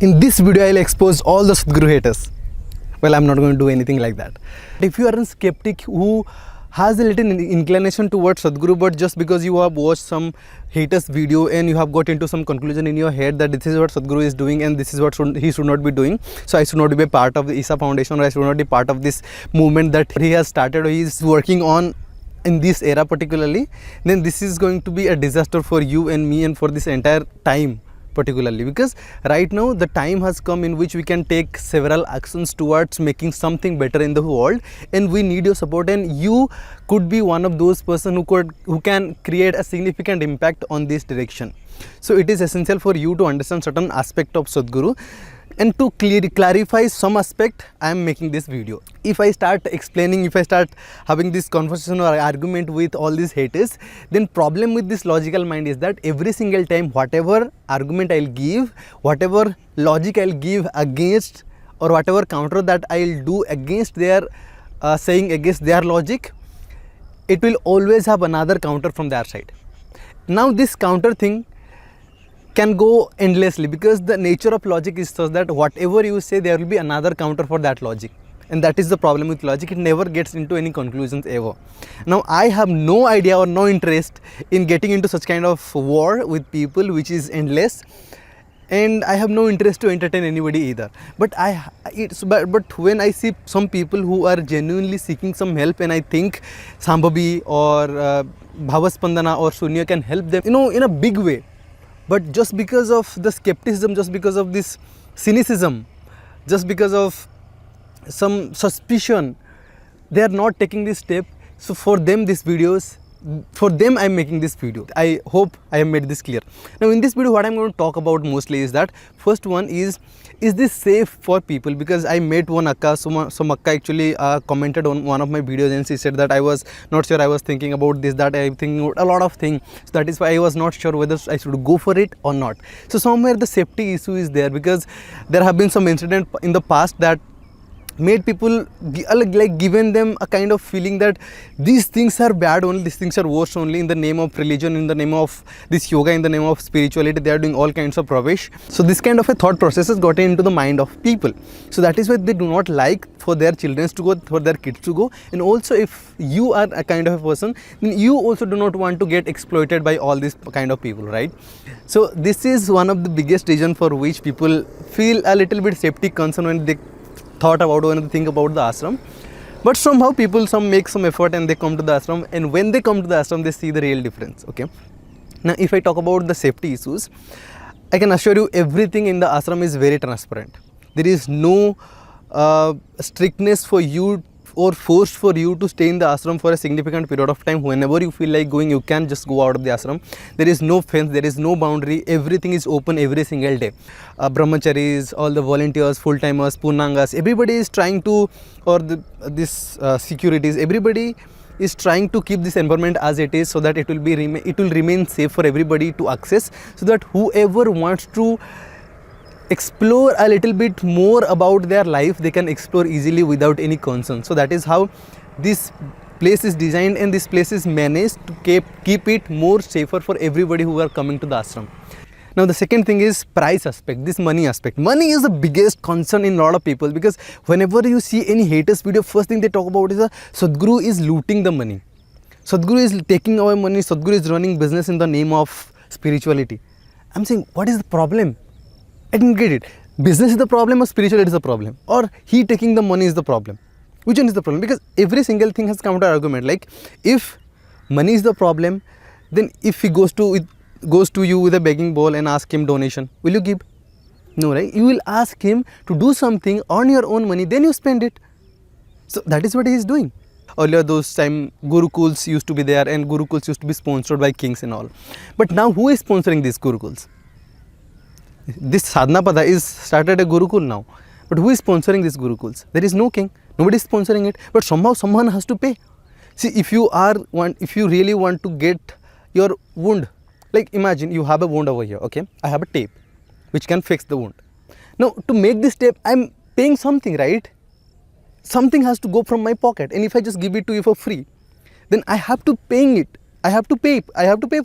In this video, I'll expose all the Sadhguru haters. Well, I'm not going to do anything like that. If you are a skeptic who has a little inclination towards Sadhguru, but just because you have watched some haters video and you have got into some conclusion in your head that this is what Sadhguru is doing and this is what he should not be doing, so I should not be a part of the Isa Foundation, or I should not be part of this movement that he has started or he is working on in this era particularly, then this is going to be a disaster for you and me and for this entire time particularly, because right now the time has come in which we can take several actions towards making something better in the world, and we need your support, and you could be one of those person who can create a significant impact on this direction. So it is essential for you to understand certain aspect of Sadhguru, and to clarify some aspect, I am making this video. If I start explaining, if I start having this conversation or argument with all these haters, then problem with this logical mind is that every single time whatever argument I'll give, whatever logic I'll give against, or whatever counter that I'll do against their saying against their logic, it will always have another counter from their side. Now this counter thing can go endlessly, because the nature of logic is such that whatever you say, there will be another counter for that logic, and that is the problem with logic. It never gets into any conclusions ever. Now I have no idea or no interest in getting into such kind of war with people which is endless, and I have no interest to entertain anybody either. But when I see some people who are genuinely seeking some help, and I think Sambhavi or Bhavaspandana or Sunya can help them, in a big way. But just because of the skepticism, just because of this cynicism, just because of some suspicion, they are not taking this step. So for them, I am making this video. I hope I have made this clear. Now in this video, what I am going to talk about mostly is that first one is this safe for people? Because I met one Akka, some Akka actually commented on one of my videos, and she said that I was not sure, I was thinking about this, that I think about a lot of things, so that is why I was not sure whether I should go for it or not. So somewhere the safety issue is there, because there have been some incident in the past that made people given them a kind of feeling that these things are bad only, these things are worse only. In the name of religion, in the name of this yoga, in the name of spirituality, they are doing all kinds of rubbish. So this kind of a thought process has gotten into the mind of people. So that is why they do not like for their children to go, for their kids to go. And also if you are a kind of a person, then you also do not want to get exploited by all these kind of people, right? So this is one of the biggest reason for which people feel a little bit safety concern when they think about the ashram. But somehow people make some effort and they come to the ashram, and when they come to the ashram, they see the real difference. Okay, now if I talk about the safety issues, I can assure you everything in the ashram is very transparent. There is no strictness for you or forced for you to stay in the ashram for a significant period of time. Whenever you feel like going, you can just go out of the ashram. There is no fence, there is no boundary, everything is open every single day. Brahmacharis, all the volunteers, full-timers, Purnangas, everybody is trying to, or securities, everybody is trying to keep this environment as it is, so that it will remain safe for everybody to access, so that whoever wants to explore a little bit more about their life, they can explore easily without any concern. So that is how this place is designed, and this place is managed to keep it more safer for everybody who are coming to the ashram. Now the second thing is price aspect, this money aspect. Money is the biggest concern in a lot of people, because whenever you see any haters video, first thing they talk about is Sadhguru is looting the money. Sadhguru is taking our money, Sadhguru is running business in the name of spirituality. I'm saying, what is the problem? I didn't get it. Business is the problem, or spirituality is the problem, or he taking the money is the problem? Which one is the problem? Because every single thing has counter argument. Like, if money is the problem, then if he goes to you with a begging bowl and ask him donation, will you give? No, right? You will ask him to do something on your own money, then you spend it. So that is what he is doing. Earlier those time gurukuls used to be there, and gurukuls used to be sponsored by kings and all. But now who is sponsoring these gurukuls? This Sadhana Pada is started a Gurukul now, but who is sponsoring these Gurukuls? There is no king, nobody is sponsoring it, but somehow someone has to pay. See, if you really want to get your wound, like imagine you have a wound over here, okay? I have a tape which can fix the wound. Now to make this tape, I am paying something, right? Something has to go from my pocket, and if I just give it to you for free, then I have to paying it. I have to pay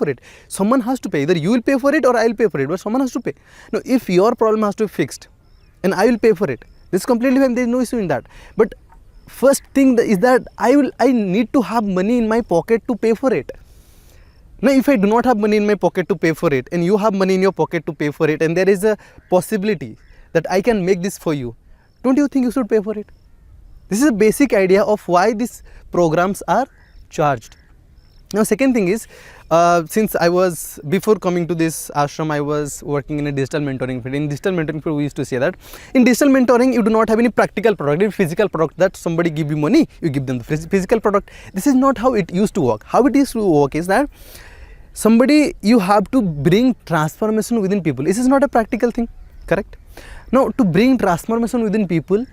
for it. Someone has to pay. Either you will pay for it or I will pay for it, but someone has to pay. Now, if your problem has to be fixed and I will pay for it, this is completely fine. There is no issue in that. But first thing is that I need to have money in my pocket to pay for it. Now, if I do not have money in my pocket to pay for it, and you have money in your pocket to pay for it, and there is a possibility that I can make this for you, don't you think you should pay for it? This is a basic idea of why these programs are charged. Now, second thing is, since I was, before coming to this ashram, I was working in a digital mentoring field. In digital mentoring field, we used to say that in digital mentoring, you do not have any practical product, any physical product that somebody give you money, you give them the physical product. This is not how it used to work. How it used to work is that you have to bring transformation within people. This is not a practical thing, correct? Now, to bring transformation within people,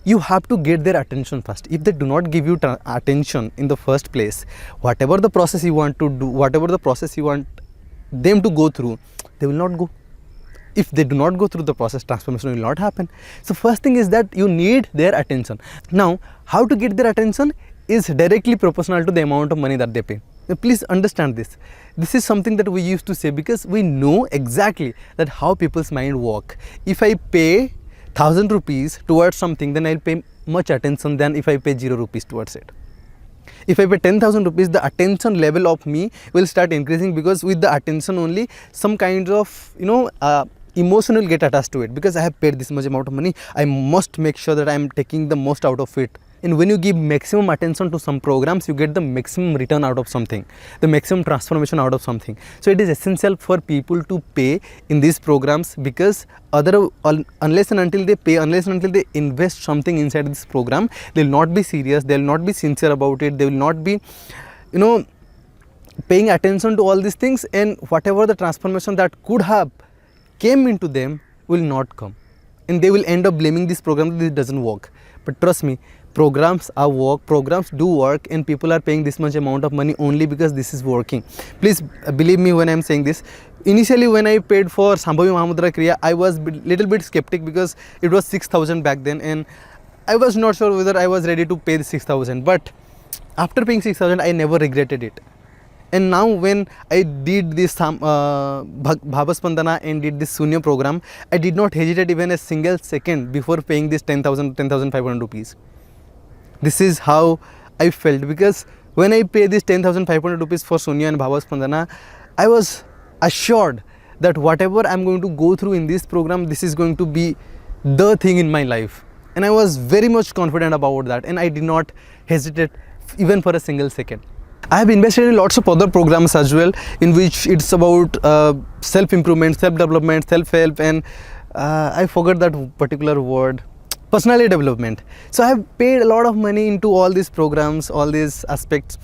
you have to get their attention first. If they do not give you attention in the first place, whatever the process you want to do, whatever the process you want them to go through, they will not go. If they do not go through the process, transformation will not happen. So first thing is that you need their attention. Now, how to get their attention is directly proportional to the amount of money that they pay. Now, please understand this. This is something that we used to say because we know exactly that how people's mind work. If I pay 1,000 rupees towards something, then I'll pay much attention than if I pay 0 rupees towards it. If I pay 10,000 rupees, the attention level of me will start increasing, because with the attention only some kinds of emotion will get attached to it, because I have paid this much amount of money, I must make sure that I am taking the most out of it. And when you give maximum attention to some programs, you get the maximum return out of something, the maximum transformation out of something. So it is essential for people to pay in these programs, because unless and until they pay, unless and until they invest something inside this program, they will not be serious, they will not be sincere about it, they will not be, paying attention to all these things, and whatever the transformation that could have came into them will not come. And they will end up blaming this program that this doesn't work. But trust me, programs do work, and people are paying this much amount of money only because this is working. Please believe me when I am saying this. Initially, when I paid for Sambhavi Mahamudra Kriya, I was little bit skeptic because it was 6,000 back then, and I was not sure whether I was ready to pay the 6,000. But after paying 6,000, I never regretted it. And now when I did this Bhavaspandana and did this Sunya program, I did not hesitate even a single second before paying this 10,500 rupees. This is how I felt, because when I pay this 10,500 rupees for Sunya and Bhavaspandana, I was assured that whatever I am going to go through in this program, this is going to be the thing in my life. And I was very much confident about that, and I did not hesitate even for a single second. I have invested in lots of other programs as well, in which it's about self-improvement, self-development, self-help, and I forgot that particular word, personality development. So I have paid a lot of money into all these programs, all these aspects,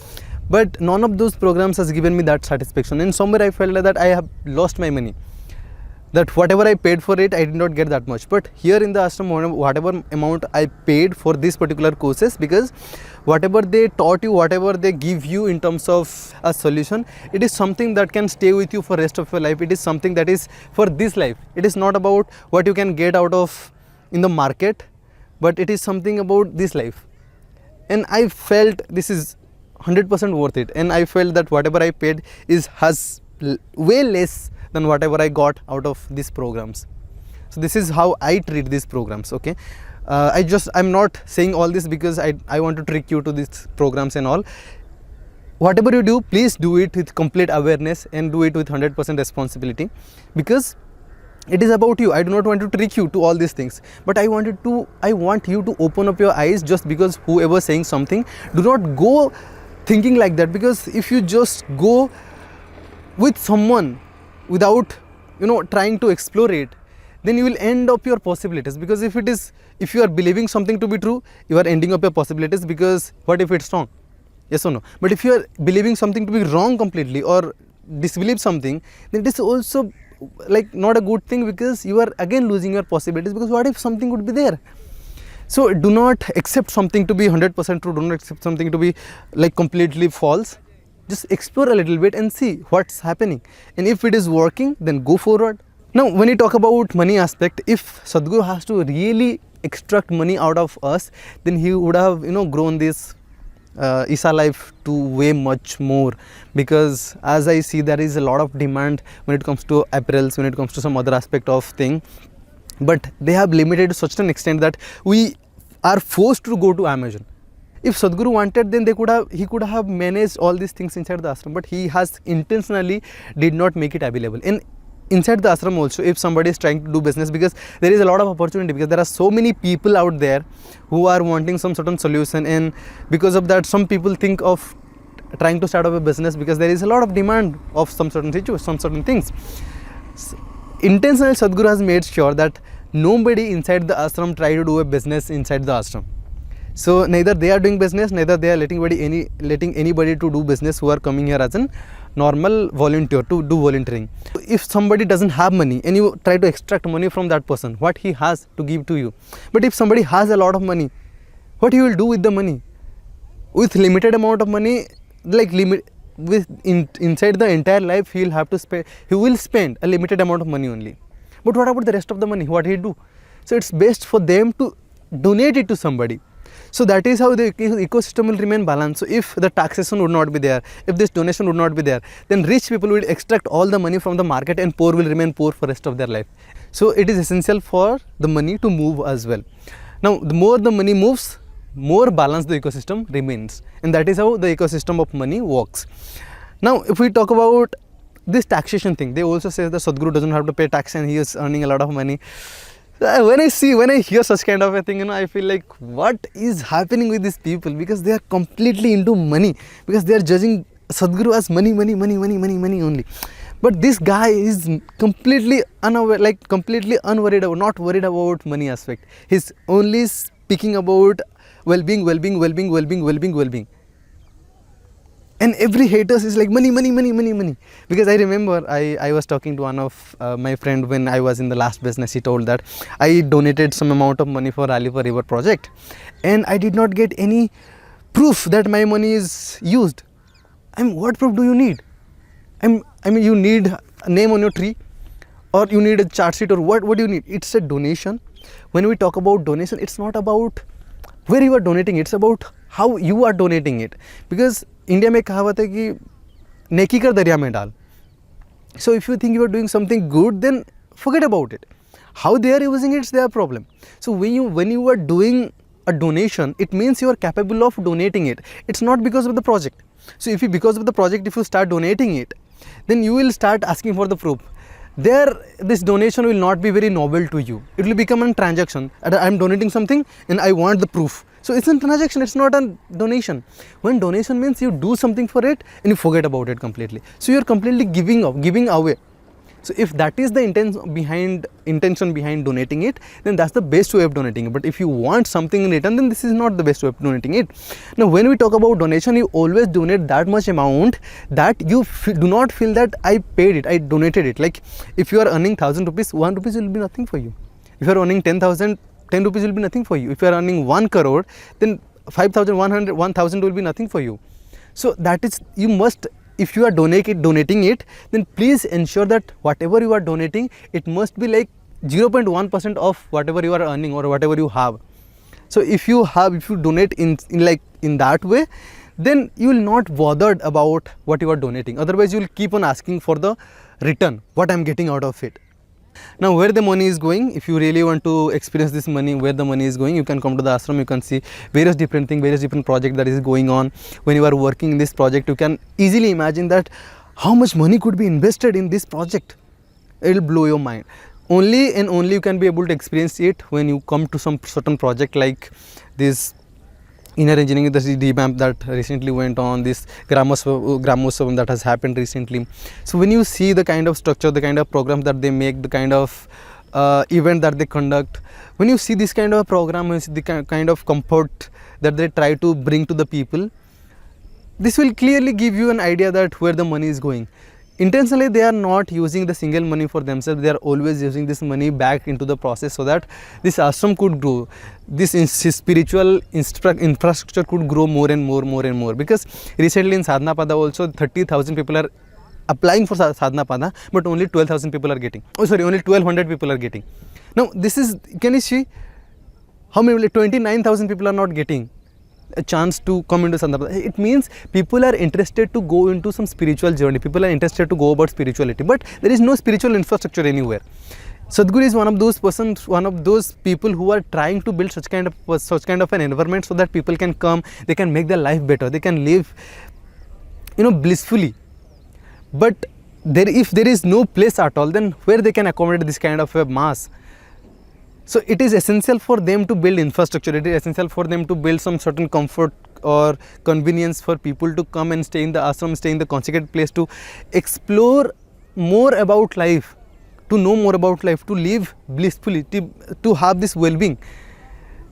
but none of those programs has given me that satisfaction. And somewhere I felt like that I have lost my money, that whatever I paid for it, I did not get that much. But here in the ashram, whatever amount I paid for this particular courses, because whatever they taught you, whatever they give you in terms of a solution, it is something that can stay with you for the rest of your life. It is something that is for this life. It is not about what you can get out of in the market, but it is something about this life. And I felt this is 100% worth it, and I felt that whatever I paid has way less than whatever I got out of these programs. So this is how I treat these programs, okay? I'm not saying all this because I want to trick you to these programs and all. Whatever you do, please do it with complete awareness and do it with 100% responsibility, because it is about you. I do not want to trick you to all these things, but I want you to open up your eyes. Just because whoever saying something, do not go thinking like that, because if you just go with someone without trying to explore it, then you will end up your possibilities. Because if you are believing something to be true, you are ending up your possibilities, because what if it's wrong? Yes or no? But if you are believing something to be wrong completely, or disbelieve something, then it is also like not a good thing, because you are again losing your possibilities, because what if something would be there? So do not accept something to be 100% true, do not accept something to be like completely false. Just explore a little bit and see what's happening, and if it is working, then go forward. Now, when you talk about money aspect, if Sadhguru has to really extract money out of us, then he would have grown this Isa life to way much more, because as I see there is a lot of demand when it comes to apparels, when it comes to some other aspect of thing, but they have limited to such an extent that we are forced to go to Amazon. If Sadhguru wanted, then he could have managed all these things inside the ashram, but he has intentionally did not make it available. And inside the ashram also, if somebody is trying to do business, because there is a lot of opportunity, because there are so many people out there who are wanting some certain solution, and because of that some people think of trying to start up a business because there is a lot of demand of some certain situation, some certain things. Intentionally Sadhguru has made sure that nobody inside the ashram try to do a business inside the ashram. So neither they are doing business, neither they are letting anybody to do business who are coming here as a normal volunteer to do volunteering. If somebody doesn't have money and you try to extract money from that person, what he has to give to you. But if somebody has a lot of money, what he will do with the money? With limited amount of money, like inside the entire life, he will spend a limited amount of money only. But what about the rest of the money? What he do? So it's best for them to donate it to somebody. So that is how the ecosystem will remain balanced. So if the taxation would not be there, if this donation would not be there, then rich people will extract all the money from the market and poor will remain poor for the rest of their life. So it is essential for the money to move as well. Now the more the money moves, more balanced the ecosystem remains, and that is how the ecosystem of money works. Now if we talk about this taxation thing, they also say that Sadhguru doesn't have to pay tax and he is earning a lot of money. When I hear such kind of a thing, I feel like, what is happening with these people? Because they are completely into money, because they are judging Sadhguru as money only. But this guy is completely unaware, completely unworried, not worried about money aspect. He's only speaking about well-being. And every haters is like money. Because I remember I was talking to one of my friend when I was in the last business. He told that I donated some amount of money for Rally for River project, and I did not get any proof that my money is used. What proof do you need? You need a name on your tree, or you need a chart sheet, or what do you need? It's a donation. When we talk about donation, it's not about where you are donating, it's about how you are donating it. Because India में कहावत है कि नेकी कर दरिया में डाल. So if you think you are doing something good, then forget about it. How they are using it is their problem. So when you are doing a donation, it means you are capable of donating it. It's not because of the project. So because of the project, if you start donating it, then you will start asking for the proof. This donation will not be very noble to you. It will become a transaction. I am donating something and I want the proof. So it's a transaction, it's not a donation. When donation means you do something for it and you forget about it completely. So you're completely giving away. So if that is the intention behind donating it, then that's the best way of donating it. But if you want something in return, then this is not the best way of donating it. Now when we talk about donation, you always donate that much amount that you do not feel that I paid it, I donated it. Like if you are earning 1,000 rupees, 1 rupee will be nothing for you. If you are earning 10,000, 10 rupees will be nothing for you. If you are earning 1 crore, then 1,000 will be nothing for you. So that is, you must, if you are donating it, then please ensure that whatever you are donating, it must be like 0.1% of whatever you are earning or whatever you have. So if you donate in that way, then you will not bothered about what you are donating. Otherwise you will keep on asking for the return, what I am getting out of it. Now where the money is going, if you really want to experience this money, where the money is going, you can come to the ashram. You can see various different things, various different projects that is going on. When you are working in this project, you can easily imagine that how much money could be invested in this project. It will blow your mind. Only and only you can be able to experience it when you come to some certain project like this inner engineering, the revamp that recently went on, this Gramotsavam that has happened recently. So when you see the kind of structure, the kind of program that they make, the kind of event that they conduct, when you see this kind of program, when you see the kind of comfort that they try to bring to the people, this will clearly give you an idea that where the money is going. Intentionally they are not using the single money for themselves, they are always using this money back into the process so that this ashram could grow, this spiritual infrastructure could grow more and more. Because recently in Sadhana Pada also 30,000 people are applying for Sadhana Pada, but only 12,000 people are getting. Only 1,200 people are getting. Now this is, can you see how many, 29,000 people are not getting. a chance to come into Sandarbha. It means people are interested to go into some spiritual journey. People are interested to go about spirituality, but there is no spiritual infrastructure anywhere. Sadhguru is one of those persons, one of those people who are trying to build such kind of an environment so that people can come, they can make their life better, they can live, blissfully. But if there is no place at all, then where they can accommodate this kind of a mass? So it is essential for them to build infrastructure. It is essential for them to build some certain comfort or convenience for people to come and stay in the ashram, stay in the consecrated place, to explore more about life, to know more about life, to live blissfully, to have this well-being.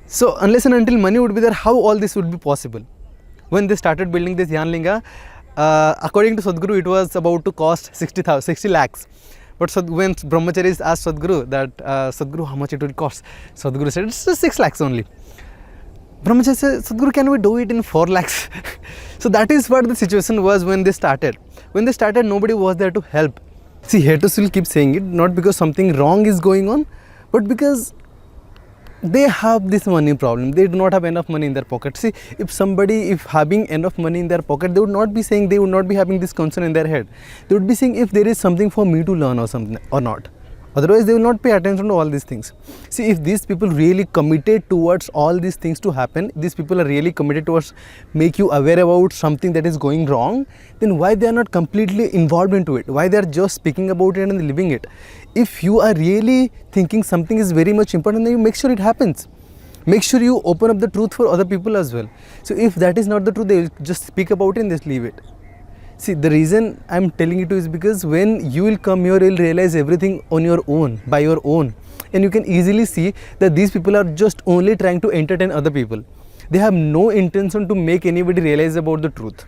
So unless and until money would be there, how all this would be possible? When they started building this Jnanlinga, according to Sadhguru, it was about to cost 60 lakhs. But when brahmacharis asked Sadhguru that, Sadhguru, how much it will cost? Sadhguru said, it's just 6 lakhs only. Brahmachari said, Sadhguru, can we do it in 4 lakhs? So that is what the situation was when they started. When they started, nobody was there to help. See, haters will keep saying it, not because something wrong is going on, but because they have this money problem. They do not have enough money in their pocket. See, if having enough money in their pocket, they would not be saying, they would not be having this concern in their head. They would be saying, if there is something for me to learn or something or not. Otherwise, they will not pay attention to all these things. See, if these people really committed towards all these things to happen, these people are really committed towards make you aware about something that is going wrong, then why they are not completely involved into it? Why they are just speaking about it and living it? If you are really thinking something is very much important, then you make sure it happens. Make sure you open up the truth for other people as well. So if that is not the truth, they will just speak about it and just leave it. See, the reason I am telling you to is because when you will come here, you will realize everything on your own, by your own. And you can easily see that these people are just only trying to entertain other people. They have no intention to make anybody realize about the truth.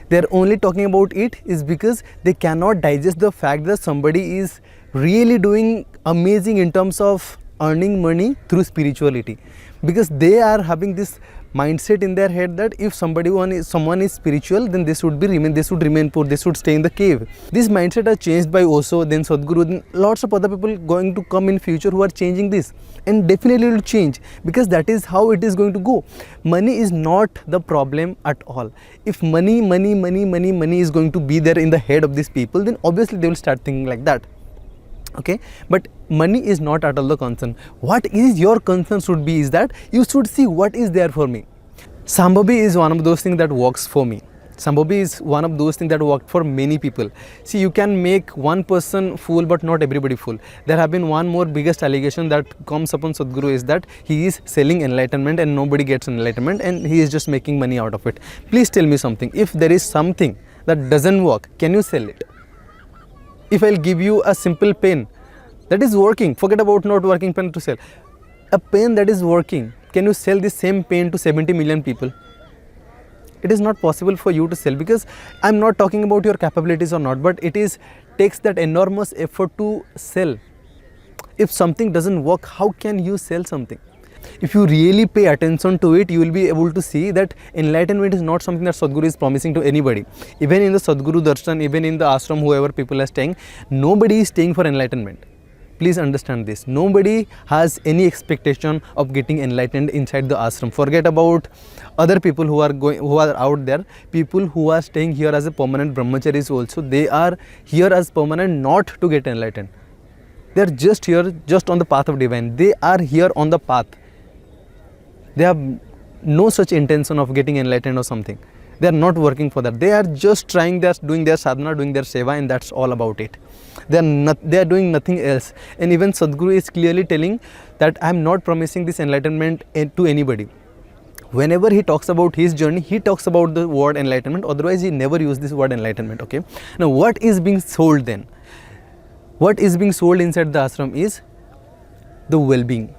They are only talking about it is because they cannot digest the fact that somebody is really doing amazing in terms of earning money through spirituality. Because they are having this mindset in their head that if someone is spiritual, then they should remain poor, they should stay in the cave. This mindset are changed by Osho, then Sadhguru, then lots of other people going to come in future who are changing this, and definitely it will change, because that is how it is going to go. Money is not the problem at all. If money is going to be there in the head of these people, then obviously they will start thinking like that. Okay, but money is not at all the concern. What is your concern should be is that you should see what is there for me. Sambhavi is one of those things that works for me. Sambhavi is one of those things that worked for many people. See, you can make one person fool, but not everybody fool. There have been one more biggest allegation that comes upon Sadhguru is that he is selling enlightenment and nobody gets enlightenment and he is just making money out of it. Please tell me something. If there is something that doesn't work, can you sell it? If I'll give you a simple pen that is working, forget about not working pen to sell. A pen that is working, can you sell this same pen to 70 million people? It is not possible for you to sell, because I'm not talking about your capabilities or not, but it takes that enormous effort to sell. If something doesn't work, how can you sell something? If you really pay attention to it, you will be able to see that enlightenment is not something that Sadhguru is promising to anybody. Even in the Sadhguru Darshan, even in the ashram, whoever people are staying, nobody is staying for enlightenment. Please understand this. Nobody has any expectation of getting enlightened inside the ashram. Forget about other people who are out there. People who are staying here as a permanent brahmacharis also, they are here as permanent not to get enlightened. They are just here, just on the path of divine. They are here on the path. They have no such intention of getting enlightened or something. They are not working for that. They are just trying their, doing their sadhana, doing their seva, and that's all about it. They are doing nothing else. And even Sadhguru is clearly telling that I am not promising this enlightenment to anybody. Whenever he talks about his journey, he talks about the word enlightenment. Otherwise, he never used this word enlightenment. Okay. Now, what is being sold then? What is being sold inside the ashram is the well-being.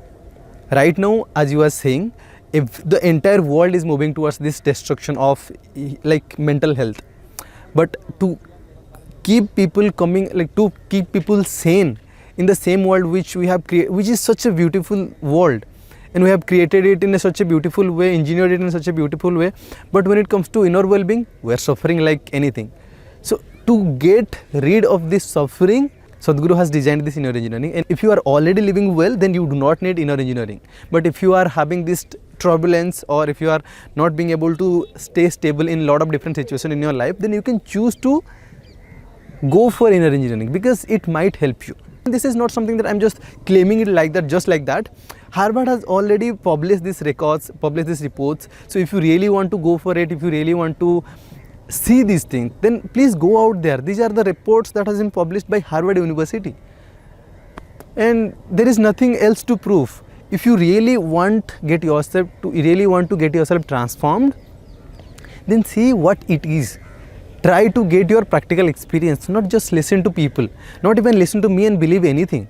Right now, as you are saying, if the entire world is moving towards this destruction of like mental health, but to keep people coming, like to keep people sane in the same world which we have created, which is such a beautiful world, and we have created it in such a beautiful way, engineered it in such a beautiful way, but when it comes to inner well-being, we are suffering like anything. So to get rid of this suffering, Sadhguru has designed this inner engineering, and if you are already living well, then you do not need inner engineering. But if you are having this turbulence, or if you are not being able to stay stable in a lot of different situations in your life, then you can choose to go for inner engineering, because it might help you. This is not something that I'm just claiming it like that, just like that. Harvard has already published these records, published these reports. So if you really want to go for it, if you really want to see these things, then please go out there. These are the reports that has been published by Harvard University, and there is nothing else to prove. If you really want to get yourself transformed, then see what it is. Try to get your practical experience, not just listen to people, not even listen to me and believe anything.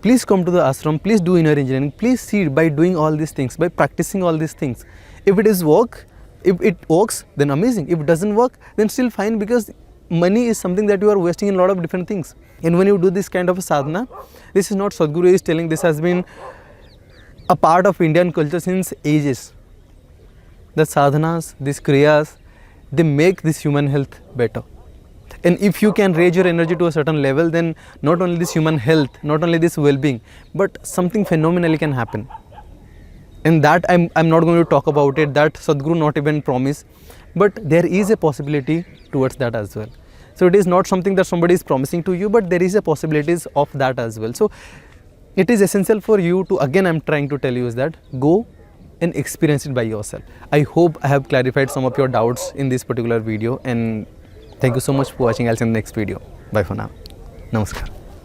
Please come to the ashram, please do inner engineering, please see by doing all these things, by practicing all these things. If it works, then amazing. If it doesn't work, then still fine, because money is something that you are wasting in a lot of different things. And when you do this kind of a sadhana, this is not Sadhguru is telling, this has been a part of Indian culture since ages. The sadhanas, these kriyas, they make this human health better. And if you can raise your energy to a certain level, then not only this human health, not only this well-being, but something phenomenally can happen. And that I'm not going to talk about it, that Sadhguru not even promise, but there is a possibility towards that as well. So it is not something that somebody is promising to you, but there is a possibilities of that as well. So it is essential for you to, again I'm trying to tell you, is that go and experience it by yourself. I hope I have clarified some of your doubts in this particular video, and thank you so much for watching. I'll see you in the next video. Bye for now. Namaskar.